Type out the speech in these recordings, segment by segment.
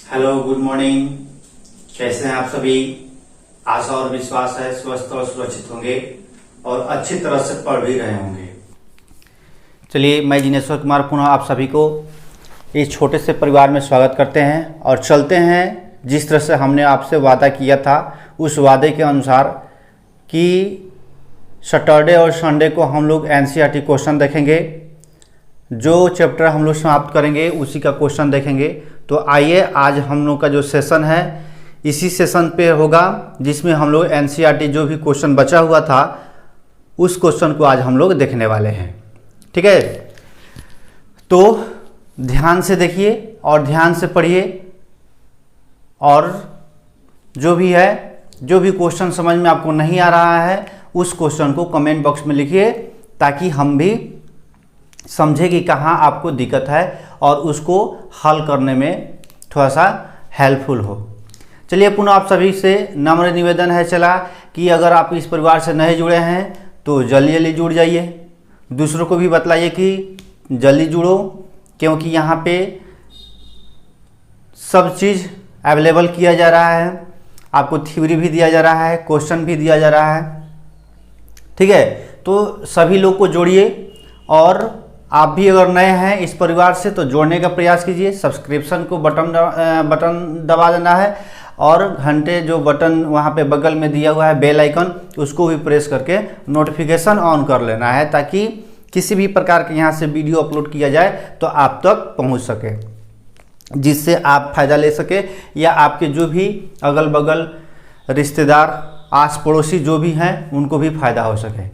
Hello, good morning. कैसे हैं आप सभी? आशा और विश्वास है स्वस्थ और सुरक्षित होंगे और अच्छी तरह से पढ़ भी रहे होंगे। चलिए, मैं जिनेश्वर कुमार पुनः आप सभी को इस छोटे से परिवार में स्वागत करते हैं और चलते हैं जिस तरह से हमने आपसे वादा किया था उस वादे के अनुसार कि सैटरडे और संडे को हम लोग एनसीईआरटी क्वेश्चन देखेंगे। जो चैप्टर हम लोग समाप्त करेंगे उसी का क्वेश्चन देखेंगे। तो आइए, आज हम लोग का जो सेशन है इसी सेशन पे होगा जिसमें हम लोग एनसीईआरटी जो भी क्वेश्चन बचा हुआ था उस क्वेश्चन को आज हम लोग देखने वाले हैं। ठीक है, तो ध्यान से देखिए और ध्यान से पढ़िए और जो भी है, जो भी क्वेश्चन समझ में आपको नहीं आ रहा है उस क्वेश्चन को कमेंट बॉक्स में लिखिए ताकि हम भी समझे कि कहाँ आपको दिक्कत है और उसको हल करने में थोड़ा सा हेल्पफुल हो। चलिए, पुनः आप सभी से नम्र निवेदन है चला कि अगर आप इस परिवार से नहीं जुड़े हैं तो जल्दी जल्दी जुड़ जाइए। दूसरों को भी बतलाइए कि जल्दी जुड़ो, क्योंकि यहाँ पे सब चीज़ अवेलेबल किया जा रहा है। आपको थ्योरी भी दिया जा रहा है, क्वेश्चन भी दिया जा रहा है। ठीक है, तो सभी लोग को जोड़िए और आप भी अगर नए हैं इस परिवार से तो जोड़ने का प्रयास कीजिए। सब्सक्रिप्शन को बटन दबा देना है और घंटे जो बटन वहाँ पे बगल में दिया हुआ है बेल आइकन उसको भी प्रेस करके नोटिफिकेशन ऑन कर लेना है ताकि किसी भी प्रकार के यहाँ से वीडियो अपलोड किया जाए तो आप तक पहुँच सके, जिससे आप फायदा ले सके या आपके जो भी अगल बगल रिश्तेदार आस पड़ोसी जो भी हैं उनको भी फायदा हो सके।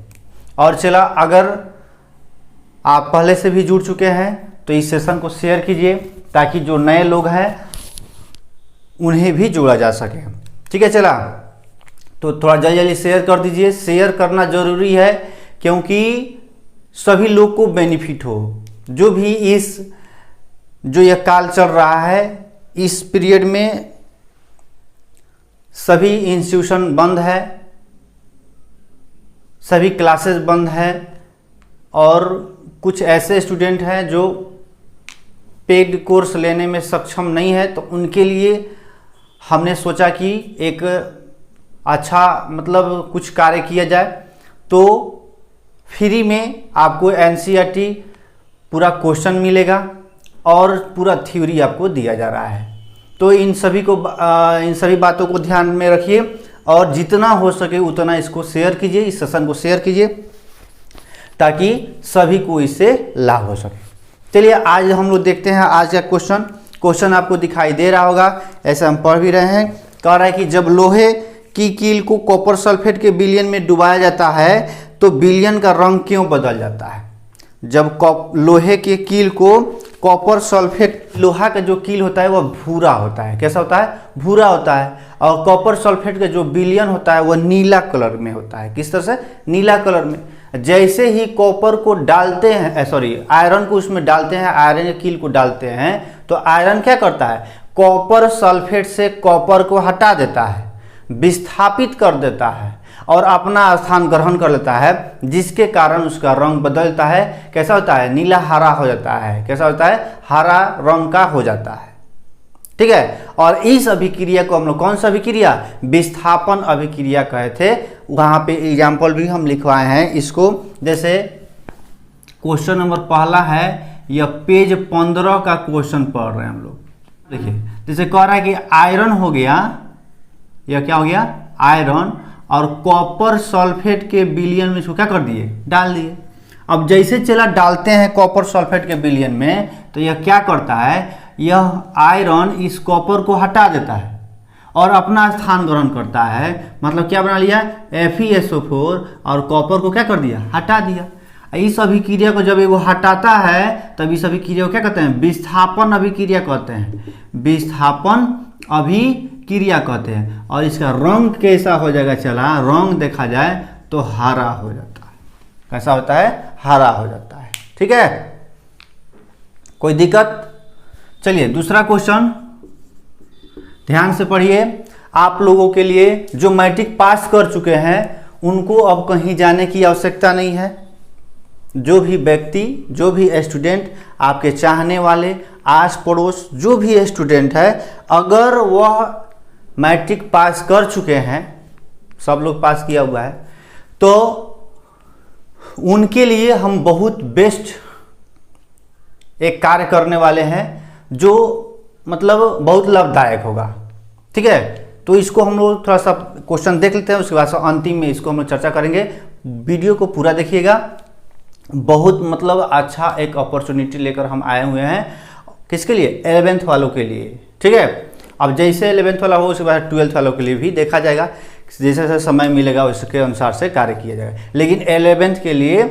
और चला, अगर आप पहले से भी जुड़ चुके हैं तो इस सेशन को शेयर कीजिए ताकि जो नए लोग हैं उन्हें भी जोड़ा जा सके। ठीक है, चला तो थोड़ा जल्दी जल्दी शेयर कर दीजिए। शेयर करना ज़रूरी है क्योंकि सभी लोग को बेनिफिट हो। जो भी जो यह काल चल रहा है इस पीरियड में सभी इंस्टीट्यूशन बंद है, सभी क्लासेस बंद हैं और कुछ ऐसे स्टूडेंट हैं जो पेड कोर्स लेने में सक्षम नहीं है, तो उनके लिए हमने सोचा कि एक अच्छा कुछ कार्य किया जाए। तो फ्री में आपको एनसीईआरटी पूरा क्वेश्चन मिलेगा और पूरा थ्योरी आपको दिया जा रहा है। तो इन सभी बातों को ध्यान में रखिए और जितना हो सके उतना इसको शेयर कीजिए, इस सेशन को शेयर कीजिए ताकि सभी को इससे लाभ हो सके। चलिए, आज हम लोग देखते हैं आज का क्वेश्चन आपको दिखाई दे रहा होगा, ऐसा हम पढ़ भी रहे हैं। कह रहा है कि जब लोहे की कील को कॉपर सल्फेट के विलयन में डुबाया जाता है तो विलयन का रंग क्यों बदल जाता है? जब लोहे के कील को कॉपर सल्फेट, लोहा का जो कील होता है वह भूरा होता है। कैसा होता है? भूरा होता है। और कॉपर सल्फेट का जो विलयन होता है वह नीला कलर में होता है। किस तरह से? नीला कलर में। जैसे ही कॉपर को डालते हैं, आयरन को उसमें डालते हैं, आयरन के कील को डालते हैं तो आयरन क्या करता है? कॉपर सल्फेट से कॉपर को हटा देता है, विस्थापित कर देता है और अपना स्थान ग्रहण कर लेता है, जिसके कारण उसका रंग बदलता है। कैसा होता है? नीला हरा हो जाता है। कैसा होता है? हरा रंग का हो जाता है। ठीक है, और इस अभिक्रिया को हम लोग कौन सा अभिक्रिया? विस्थापन अभिक्रिया कहे थे। वहां पे एग्जाम्पल भी हम लिखवाए हैं इसको। जैसे क्वेश्चन नंबर पहला है, यह पेज 15 का क्वेश्चन पढ़ रहे हैं हम लोग। देखिए, जैसे कह रहा है कि आयरन हो गया, यह क्या हो गया? आयरन, और कॉपर सल्फेट के विलयन में इसको क्या कर दिए? डाल दिए। अब जैसे चला डालते हैं कॉपर सल्फेट के विलयन में तो यह क्या करता है? यह आयरन इस कॉपर को हटा देता है और अपना स्थान ग्रहण करता है। मतलब क्या बना लिया? FeSO4 और कॉपर को क्या कर दिया? हटा दिया। इस अभिक्रिया को जब वो हटाता है तब इस अभिक्रिया को क्या कहते हैं? विस्थापन अभिक्रिया कहते हैं। विस्थापन अभिक्रिया कहते हैं। और इसका रंग कैसा हो जाएगा? चला रंग देखा जाए तो हरा हो जाता है। कैसा होता है? हरा हो जाता है। ठीक है, कोई दिक्कत? चलिए, दूसरा क्वेश्चन ध्यान से पढ़िए। आप लोगों के लिए जो मैट्रिक पास कर चुके हैं उनको अब कहीं जाने की आवश्यकता नहीं है। जो भी व्यक्ति, जो भी स्टूडेंट, आपके चाहने वाले, आस पड़ोस जो भी स्टूडेंट है, अगर वह मैट्रिक पास कर चुके हैं, सब लोग पास किया हुआ है, तो उनके लिए हम बहुत बेस्ट एक कार्य करने वाले हैं जो मतलब बहुत लाभदायक होगा। ठीक है, तो इसको हम लोग थोड़ा सा क्वेश्चन देख लेते हैं, उसके बाद अंतिम में इसको हम लोग चर्चा करेंगे। वीडियो को पूरा देखिएगा, बहुत मतलब अच्छा एक अपॉर्चुनिटी लेकर हम आए हुए हैं। किसके लिए? 11th वालों के लिए। ठीक है, अब जैसे 11th वाला हो उसके बाद 12th वालों के लिए भी देखा जाएगा, जैसे जैसे समय मिलेगा उसके अनुसार से कार्य किया जाएगा। लेकिन 11th के लिए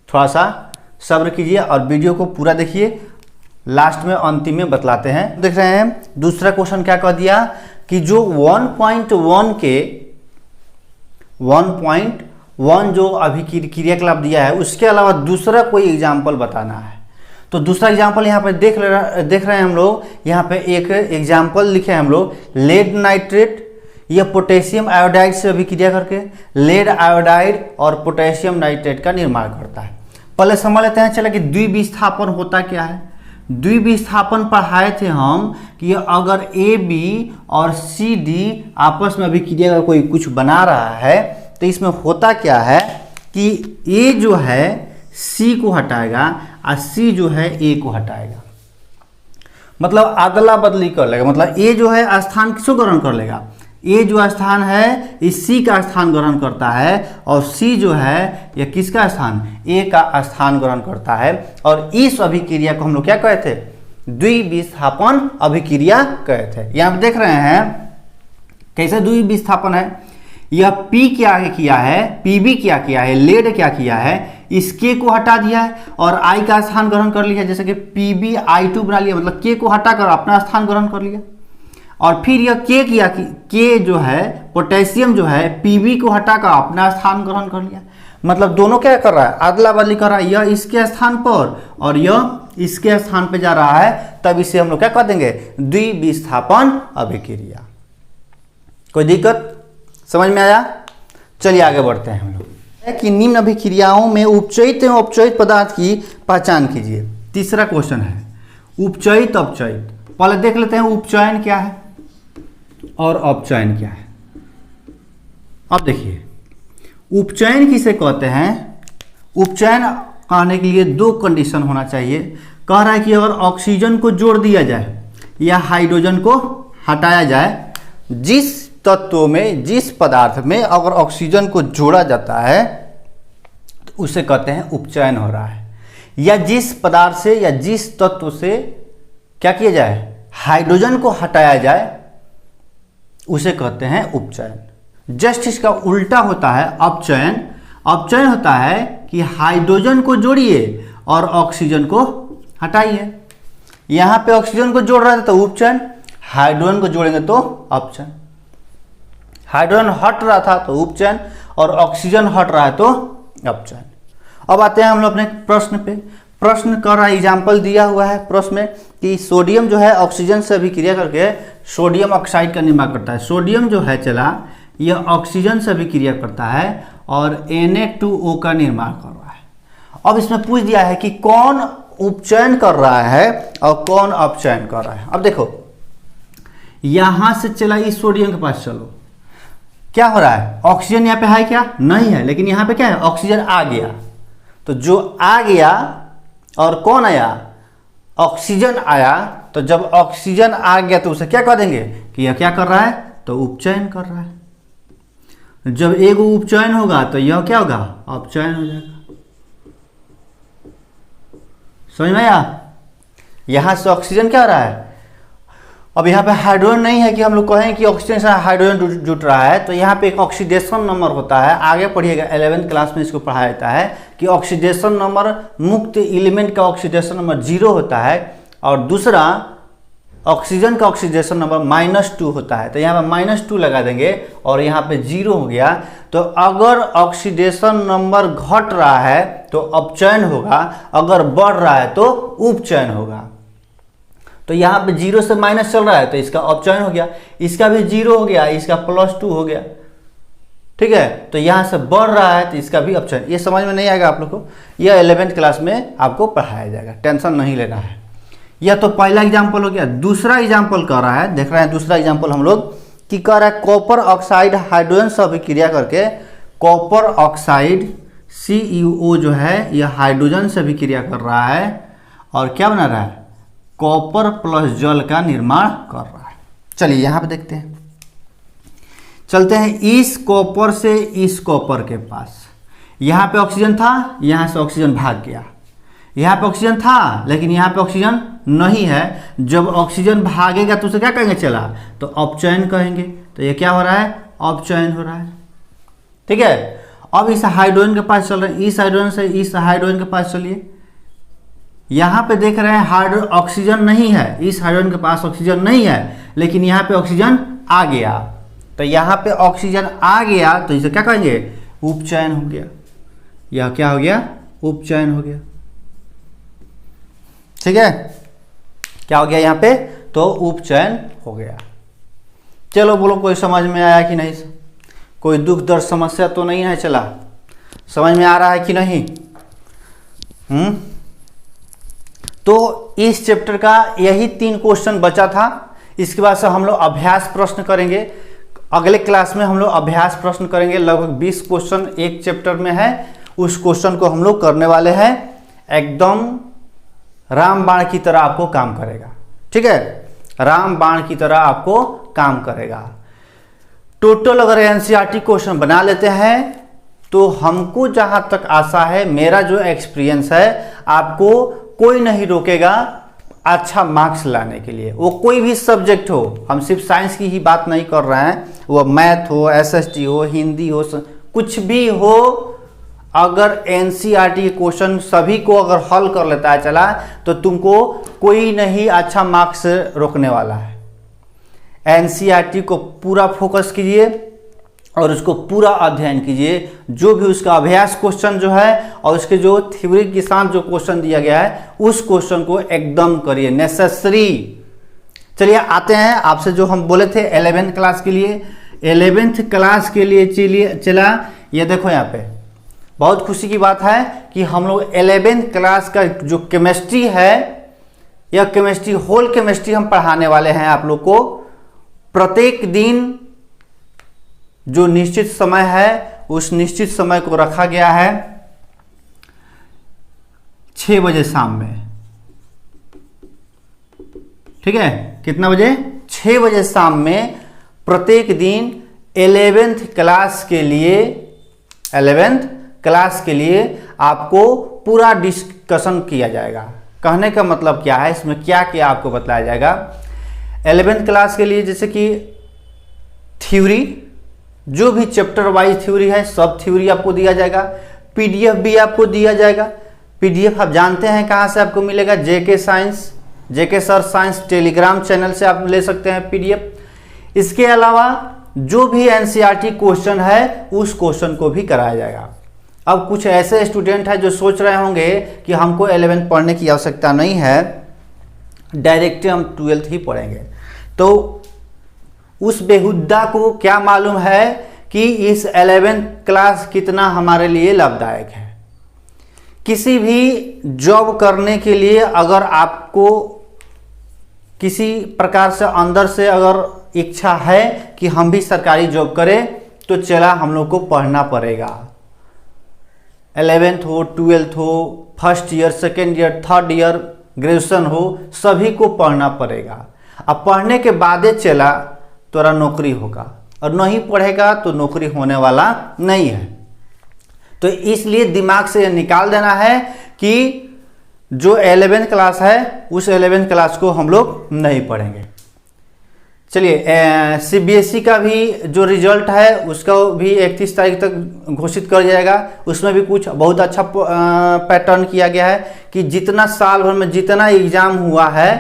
थोड़ा सा सब्र कीजिए और वीडियो को पूरा देखिए, लास्ट में अंतिम में बतलाते हैं। देख रहे हैं दूसरा क्वेश्चन क्या कह दिया कि जो 1.1 के 1.1 जो अभी क्रियाकलाप दिया है, उसके अलावा दूसरा कोई एग्जाम्पल बताना है। तो दूसरा एग्जाम्पल यहाँ पे देख रहे हैं हम लोग। यहाँ पे एक एग्जाम्पल लिखे हैं हम लोग, लेड नाइट्रेट या पोटेशियम आयोडाइड से अभिक्रिया करके लेड आयोडाइड और पोटेशियम नाइट्रेट का निर्माण करता है। पहले समझ लेते हैं चला कि द्विविस्थापन होता क्या है। द्विविस्थापन पढ़ाए थे हम कि अगर AB और CD आपस में अभिक्रिया का कोई कुछ बना रहा है तो इसमें होता क्या है कि A जो है C को हटाएगा और C जो है A को हटाएगा, मतलब अदला बदली कर लेगा। मतलब A जो है स्थान किसको ग्रहण कर लेगा? A जो स्थान है इस C का स्थान ग्रहण करता है और C जो है यह किसका स्थान? A का स्थान ग्रहण करता है। और इस अभिक्रिया को हम लोग क्या कहे थे? द्विविस्थापन अभिक्रिया कहे थे। यहाँ पे देख रहे हैं कैसे द्विविस्थापन है। यह P क्या किया है, PB क्या किया है, लेड क्या किया है, इस K को हटा दिया है और I का स्थान ग्रहण कर लिया। जैसे कि PB I2 बना लिया, मतलब K को हटाकर अपना स्थान ग्रहण कर लिया। और फिर यह K किया कि K जो है पोटेशियम जो है PB को हटाकर अपना स्थान ग्रहण कर लिया। मतलब दोनों क्या कर रहा है? अदला बदली कर रहा है, यह इसके स्थान पर और यह इसके स्थान पर जा रहा है, तब इसे हम लोग क्या कर देंगे? द्विविस्थापन अभिक्रिया। कोई दिक्कत समझ में आया? चलिए आगे बढ़ते हैं हम लोग कि निम्न अभिक्रियाओं में उपचयित एवं अपचयित पदार्थ की पहचान कीजिए। तीसरा क्वेश्चन है उपचयित अपचयित। पहले देख लेते हैं उपचयन क्या है और अपचयन क्या है। अब देखिए उपचयन किसे कहते हैं? उपचयन कहने के लिए दो कंडीशन होना चाहिए। कह रहा है कि अगर ऑक्सीजन को जोड़ दिया जाए या हाइड्रोजन को हटाया जाए, जिस तत्वों में, जिस पदार्थ में अगर ऑक्सीजन को जोड़ा जाता है तो उसे कहते हैं उपचयन हो रहा है। या जिस पदार्थ से या जिस तत्व से क्या किया जाए? हाइड्रोजन को हटाया जाए, उसे कहते हैं उपचयन। जस्ट इसका उल्टा होता है अपचयन। अपचयन होता है कि हाइड्रोजन को जोड़िए और ऑक्सीजन को हटाइए। यहां पे ऑक्सीजन को जोड़ रहा था तो उपचयन, हाइड्रोजन को जोड़ेंगे तो अपचयन। हाइड्रोजन हट रहा था तो उपचयन और ऑक्सीजन हट रहा है तो अपचयन। अब आते हैं हम लोग अपने प्रश्न पे। प्रश्न कर रहा एग्जाम्पल दिया हुआ है प्रश्न में कि सोडियम जो है ऑक्सीजन से अभिक्रिया करके सोडियम ऑक्साइड का निर्माण करता है। सोडियम जो है चला यह ऑक्सीजन से अभिक्रिया करता है और Na2O का निर्माण कर रहा है। अब इसमें पूछ दिया है कि कौन उपचयन कर रहा है और कौन अपचयन कर रहा है। अब देखो यहां से चला इस सोडियम के पास चलो, क्या हो रहा है? ऑक्सीजन यहाँ पे है क्या? नहीं है, लेकिन यहाँ पे क्या है? ऑक्सीजन आ गया। तो जो आ गया और कौन आया? ऑक्सीजन आया। तो जब ऑक्सीजन आ गया तो उसे क्या कह देंगे कि यह क्या कर रहा है? तो उपचयन कर रहा है। जब एक उपचयन होगा तो यह क्या होगा? अपचयन हो जाएगा। समझ में आया? यहां से ऑक्सीजन क्या हो रहा है? अब यहाँ पे हाइड्रोजन नहीं है कि हम लोग कहें कि ऑक्सीजन से हाइड्रोजन जुट रहा है, तो यहाँ पे एक ऑक्सीडेशन नंबर होता है। आगे पढ़िएगा 11th क्लास में इसको पढ़ाया जाता है कि ऑक्सीडेशन नंबर, मुक्त एलिमेंट का ऑक्सीडेशन नंबर 0 होता है और दूसरा ऑक्सीजन का ऑक्सीडेशन नंबर -2 होता है। तो यहाँ पे -2 लगा देंगे और यहाँ पे 0 हो गया। तो अगर ऑक्सीडेशन नंबर घट रहा है तो अपचयन होगा, अगर बढ़ रहा है तो उपचयन होगा। तो यहाँ पे 0 से माइनस चल रहा है तो इसका अपचयन हो गया, इसका भी 0 हो गया, इसका +2 हो गया। ठीक है, तो यहाँ से बढ़ रहा है तो इसका भी अपचयन, ये समझ में नहीं आएगा आप लोग को, यह 11th क्लास में आपको पढ़ाया जाएगा, टेंशन नहीं लेना है। यह तो पहला एग्जाम्पल हो गया। दूसरा एग्जाम्पल कर रहा है, देख रहे हैं दूसरा एग्जाम्पल हम लोग कि कर रहा है कॉपर ऑक्साइड हाइड्रोजन से अभिक्रिया करके कॉपर ऑक्साइड CuO जो है यह हाइड्रोजन से अभिक्रिया कर रहा है और क्या बना रहा है, कॉपर प्लस जल का निर्माण कर रहा है। चलिए यहाँ पे देखते हैं, चलते हैं इस कॉपर से इस कॉपर के पास। यहाँ पे ऑक्सीजन था, यहाँ से ऑक्सीजन भाग गया, यहाँ पे ऑक्सीजन था लेकिन यहाँ पे ऑक्सीजन नहीं है। जब ऑक्सीजन भागेगा तो उसे क्या कहेंगे, चला, तो अपचयन कहेंगे। तो ये क्या हो रहा है, अपचयन हो रहा है। ठीक है, अब इस हाइड्रोजन के पास चल रहे हैं, इस हाइड्रोजन से इस हाइड्रोजन के पास चलिए। यहाँ पे देख रहे हैं ऑक्सीजन नहीं है, इस हाइड्रोजन के पास ऑक्सीजन नहीं है, लेकिन यहाँ पे ऑक्सीजन आ गया। तो यहाँ पे ऑक्सीजन आ गया तो इसे क्या कहेंगे, उपचयन हो गया। यह क्या हो गया, उपचयन हो गया। ठीक है, क्या हो गया यहाँ पे, तो उपचयन हो गया। चलो बोलो, कोई समझ में आया कि नहीं, कोई दुख दर्द समस्या तो नहीं है, चला समझ में आ रहा है कि नहीं। तो इस चैप्टर का यही 3 क्वेश्चन बचा था। इसके बाद से हम लोग अभ्यास प्रश्न करेंगे। अगले क्लास में हम लोग अभ्यास प्रश्न करेंगे, लगभग 20 क्वेश्चन एक चैप्टर में है। उस क्वेश्चन को हम लोग करने वाले हैं, एकदम रामबाण की तरह आपको काम करेगा। ठीक है, रामबाण की तरह आपको काम करेगा। टोटल अगर एनसीईआरटी क्वेश्चन बना लेते हैं तो हमको जहां तक आशा है, मेरा जो एक्सपीरियंस है, आपको कोई नहीं रोकेगा अच्छा मार्क्स लाने के लिए। वो कोई भी सब्जेक्ट हो, हम सिर्फ साइंस की ही बात नहीं कर रहे हैं, वो मैथ हो, एसएसटी हो, हिंदी हो, कुछ भी हो, अगर एनसीईआरटी के क्वेश्चन सभी को अगर हल कर लेता है चला, तो तुमको कोई नहीं अच्छा मार्क्स रोकने वाला है। एनसीईआरटी को पूरा फोकस कीजिए और उसको पूरा अध्ययन कीजिए। जो भी उसका अभ्यास क्वेश्चन जो है और उसके जो थ्योरी के साथ जो क्वेश्चन दिया गया है, उस क्वेश्चन को एकदम करिए, नेसेसरी। चलिए आते हैं आपसे जो हम बोले थे 11th क्लास के लिए। 11th क्लास के लिए चलिए चला, ये देखो यहाँ पे बहुत खुशी की बात है कि हम लोग 11th क्लास का जो केमिस्ट्री है, यह केमिस्ट्री होल केमिस्ट्री हम पढ़ाने वाले हैं आप लोग को। प्रत्येक दिन जो निश्चित समय है, उस निश्चित समय को रखा गया है 6 बजे शाम में। ठीक है, कितना बजे, 6 बजे शाम में प्रत्येक दिन 11th क्लास के लिए, 11th क्लास के लिए आपको पूरा डिस्कशन किया जाएगा। कहने का मतलब क्या है, इसमें क्या क्या आपको बताया जाएगा। 11th क्लास के लिए जैसे कि थ्योरी, जो भी चैप्टर वाइज थ्योरी है, सब थ्योरी आपको दिया जाएगा। पीडीएफ भी आपको दिया जाएगा। पीडीएफ आप जानते हैं कहाँ से आपको मिलेगा, जेके साइंस, जेके सर साइंस टेलीग्राम चैनल से आप ले सकते हैं पीडीएफ। इसके अलावा जो भी एनसीईआरटी क्वेश्चन है, उस क्वेश्चन को भी कराया जाएगा। अब कुछ ऐसे स्टूडेंट हैं जो सोच रहे होंगे कि हमको 11th पढ़ने की आवश्यकता नहीं है, डायरेक्ट हम 12th ही पढ़ेंगे। तो उस बेहुदा को क्या मालूम है कि इस 11th क्लास कितना हमारे लिए लाभदायक है। किसी भी जॉब करने के लिए अगर आपको किसी प्रकार से अंदर से अगर इच्छा है कि हम भी सरकारी जॉब करें, तो चला हम लोग को पढ़ना पड़ेगा। 11th हो, 12th हो, first year, second year, third year, graduation हो, सभी को पढ़ना पड़ेगा। अब पढ़ने के बाद चला तोरा नौकरी होगा, और नहीं पढ़ेगा तो नौकरी होने वाला नहीं है। तो इसलिए दिमाग से निकाल देना है कि जो 11th क्लास है, उस 11th क्लास को हम लोग नहीं पढ़ेंगे। चलिए सीबीएसई का भी जो रिजल्ट है उसका भी 31 तारीख तक घोषित कर जाएगा। उसमें भी कुछ बहुत अच्छा पैटर्न किया गया है कि जितना साल भर में जितना एग्जाम हुआ है,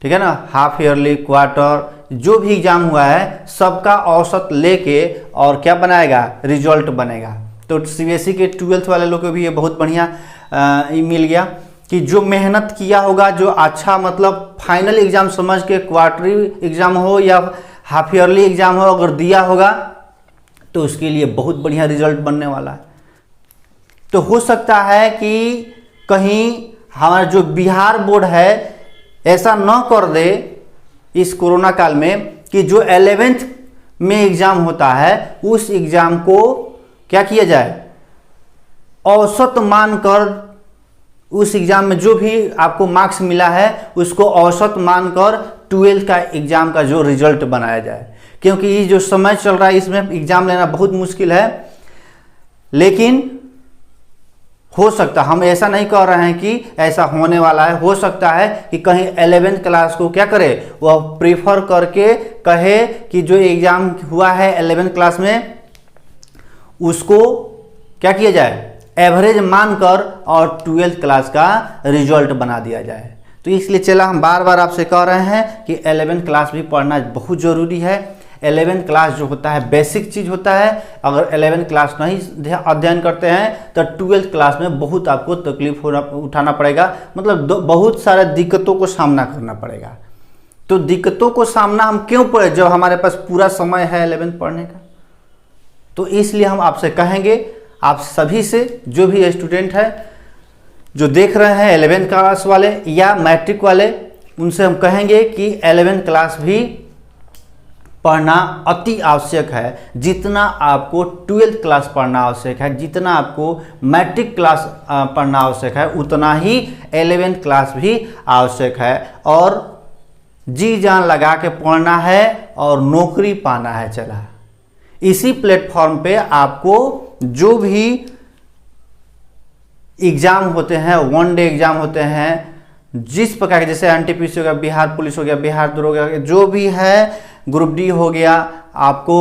ठीक है ना, हाफ ईयरली, क्वार्टर, जो भी एग्जाम हुआ है, सबका औसत लेके और क्या बनाएगा, रिजल्ट बनेगा। तो सीबीएसई के 12th वाले लोग को भी ये बहुत बढ़िया मिल गया कि जो मेहनत किया होगा, जो अच्छा मतलब फाइनल एग्जाम समझ के क्वार्टरली एग्जाम हो या हाफ ईयरली एग्जाम हो, अगर दिया होगा तो उसके लिए बहुत बढ़िया रिजल्ट बनने वाला है। तो हो सकता है कि कहीं हमारा जो बिहार बोर्ड है ऐसा न कर दे इस कोरोना काल में कि जो 11th में एग्ज़ाम होता है उस एग्ज़ाम को क्या किया जाए, औसत मानकर, उस एग्ज़ाम में जो भी आपको मार्क्स मिला है उसको औसत मानकर 12th का एग्ज़ाम का जो रिजल्ट बनाया जाए। क्योंकि ये जो समय चल रहा है इसमें एग्ज़ाम लेना बहुत मुश्किल है। लेकिन हो सकता, हम ऐसा नहीं कह रहे हैं कि ऐसा होने वाला है, हो सकता है कि कहीं 11th क्लास को क्या करे, वह प्रीफर करके कहे कि जो एग्ज़ाम हुआ है 11th क्लास में उसको क्या किया जाए, एवरेज मानकर और 12th क्लास का रिजल्ट बना दिया जाए। तो इसलिए चला हम बार बार आपसे कह रहे हैं कि 11th क्लास भी पढ़ना बहुत ज़रूरी है। 11th क्लास जो होता है बेसिक चीज़ होता है। अगर 11th क्लास नहीं अध्ययन करते हैं तो 12th क्लास में बहुत आपको तकलीफ उठाना पड़ेगा, मतलब बहुत सारे दिक्कतों को सामना करना पड़ेगा। तो दिक्कतों को सामना हम क्यों पड़े जब हमारे पास पूरा समय है 11th पढ़ने का। तो इसलिए हम आपसे कहेंगे, आप सभी से, जो भी स्टूडेंट है जो देख रहे हैं 11th क्लास वाले या मैट्रिक वाले, उनसे हम कहेंगे कि 11th क्लास भी पढ़ना अति आवश्यक है। जितना आपको 12th क्लास पढ़ना आवश्यक है, जितना आपको मैट्रिक क्लास पढ़ना आवश्यक है, उतना ही 11th क्लास भी आवश्यक है। और जी जान लगा के पढ़ना है और नौकरी पाना है। चला इसी प्लेटफॉर्म पे आपको जो भी एग्ज़ाम होते हैं, 1 डे एग्ज़ाम होते हैं, जिस प्रकार के, जैसे एनटीपीसी हो गया, बिहार पुलिस हो गया, बिहार दरोगा हो गया, जो भी है, ग्रुप डी हो गया, आपको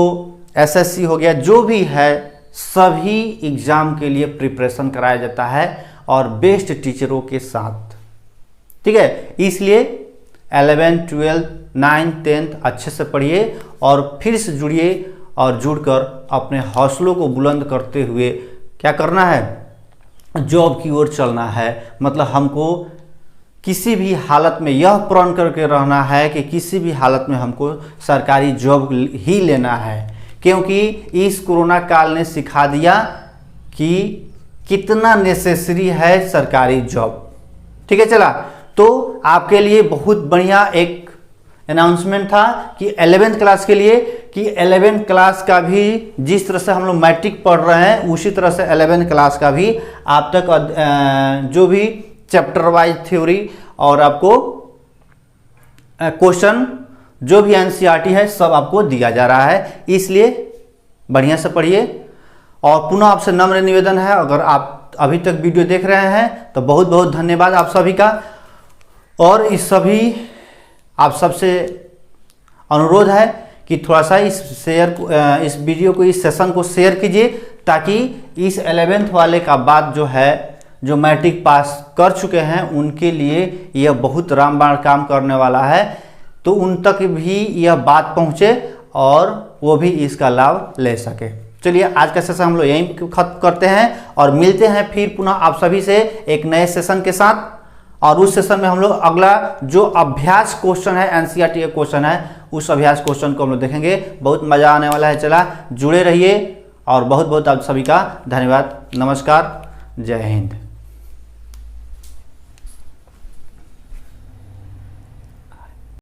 एसएससी हो गया, जो भी है, सभी एग्ज़ाम के लिए प्रिपरेशन कराया जाता है और बेस्ट टीचरों के साथ। ठीक है, इसलिए 11th 12th 9th 10th अच्छे से पढ़िए और फिर से जुड़िए और जुड़कर अपने हौसलों को बुलंद करते हुए क्या करना है, जॉब की ओर चलना है। मतलब हमको किसी भी हालत में यह प्रण करके रहना है कि किसी भी हालत में हमको सरकारी जॉब ही लेना है। क्योंकि इस कोरोना काल ने सिखा दिया कि कितना नेसेसरी है सरकारी जॉब। ठीक है, चला तो आपके लिए बहुत बढ़िया एक अनाउंसमेंट था कि 11th क्लास के लिए, कि 11th क्लास का भी जिस तरह से हम लोग मैट्रिक पढ़ रहे हैं उसी तरह से 11th क्लास का भी आप तक जो भी चैप्टर वाइज थ्योरी और आपको क्वेश्चन जो भी एनसीईआरटी है सब आपको दिया जा रहा है। इसलिए बढ़िया से पढ़िए। और पुनः आपसे नम्र निवेदन है, अगर आप अभी तक वीडियो देख रहे हैं तो बहुत बहुत धन्यवाद आप सभी का। और इस सभी आप सबसे अनुरोध है कि थोड़ा सा इस वीडियो को, इस सेशन को शेयर कीजिए, ताकि इस 11th वाले का बात जो है, जो मैट्रिक पास कर चुके हैं उनके लिए यह बहुत रामबाण काम करने वाला है। तो उन तक भी यह बात पहुँचे और वो भी इसका लाभ ले सके। चलिए आज का सेशन हम लोग यहीं खत्म करते हैं और मिलते हैं फिर पुनः आप सभी से एक नए सेशन के साथ। और उस सेशन में हम लोग अगला जो अभ्यास क्वेश्चन है, एनसीईआरटी का क्वेश्चन है, उस अभ्यास क्वेश्चन को हम लोग देखेंगे। बहुत मज़ा आने वाला है। चला जुड़े रहिए और बहुत बहुत आप सभी का धन्यवाद। नमस्कार, जय हिंद।